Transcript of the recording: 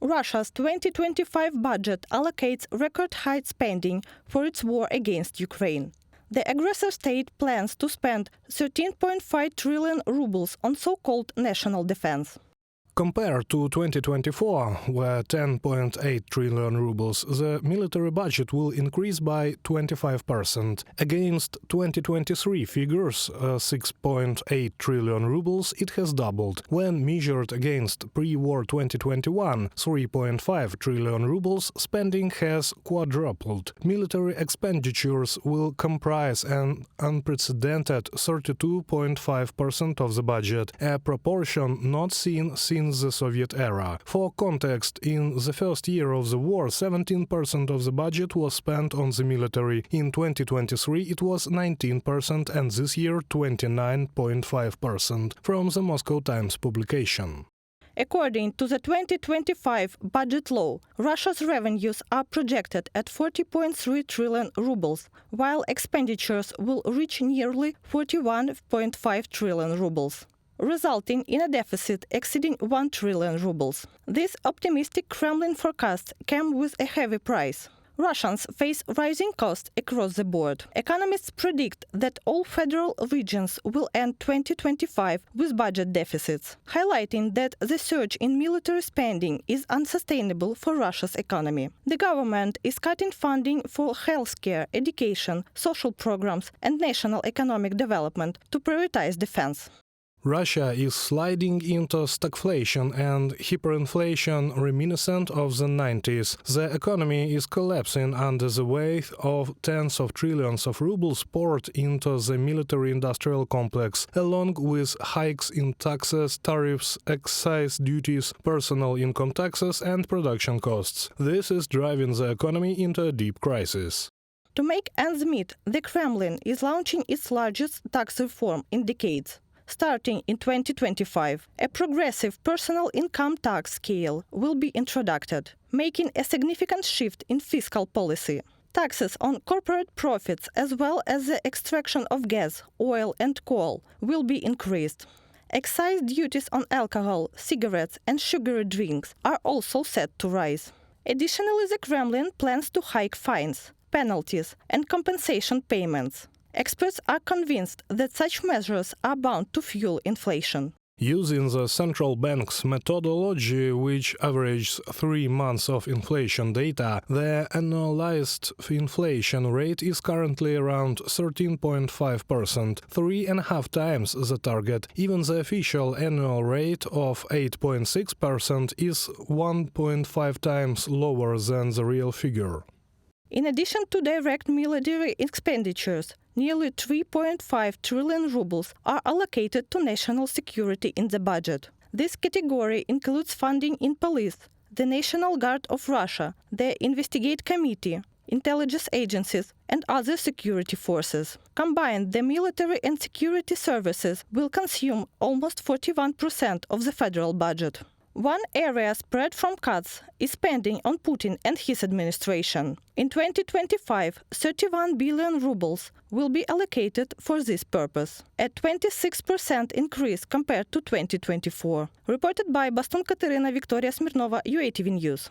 Russia's 2025 budget allocates record-high spending for its war against Ukraine. The aggressor state plans to spend 13.5 trillion rubles on so-called national defense. Compared to 2024, where 10.8 trillion rubles, the military budget will increase by 25%. Against 2023 figures, 6.8 trillion rubles, it has doubled. When measured against pre-war 2021, 3.5 trillion rubles, spending has quadrupled. Military expenditures will comprise an unprecedented 32.5% of the budget, a proportion not seen since the Soviet era. For context, in the first year of the war, 17% of the budget was spent on the military. In 2023, it was 19%, and this year 29.5%, from the Moscow Times publication. According to the 2025 budget law, Russia's revenues are projected at 40.3 trillion rubles, while expenditures will reach nearly 41.5 trillion rubles, resulting in a deficit exceeding 1 trillion rubles. This optimistic Kremlin forecast came with a heavy price. Russians face rising costs across the board. Economists predict that all federal regions will end 2025 with budget deficits, highlighting that the surge in military spending is unsustainable for Russia's economy. The government is cutting funding for healthcare, education, social programs, and national economic development to prioritize defense. Russia is sliding into stagflation and hyperinflation reminiscent of the 90s. The economy is collapsing under the weight of tens of trillions of rubles poured into the military-industrial complex, along with hikes in taxes, tariffs, excise duties, personal income taxes and production costs. This is driving the economy into a deep crisis. To make ends meet, the Kremlin is launching its largest tax reform in decades. Starting in 2025, a progressive personal income tax scale will be introduced, making a significant shift in fiscal policy. Taxes on corporate profits as well as the extraction of gas, oil and coal will be increased. Excise duties on alcohol, cigarettes and sugary drinks are also set to rise. Additionally, the Kremlin plans to hike fines, penalties and compensation payments. Experts are convinced that such measures are bound to fuel inflation. Using the central bank's methodology, which averages 3 months of inflation data, the annualized inflation rate is currently around 13.5%, 3.5 times the target. Even the official annual rate of 8.6% is 1.5 times lower than the real figure. In addition to direct military expenditures, nearly 3.5 trillion rubles are allocated to national security in the budget. This category includes funding in police, the National Guard of Russia, the Investigate Committee, intelligence agencies, and other security forces. Combined, the military and security services will consume almost 41% of the federal budget. One area spared from cuts is spending on Putin and his administration. In 2025, 31 billion rubles will be allocated for this purpose, a 26% increase compared to 2024. Reported by Bastun Katerina Victoria Smirnova, UATV News.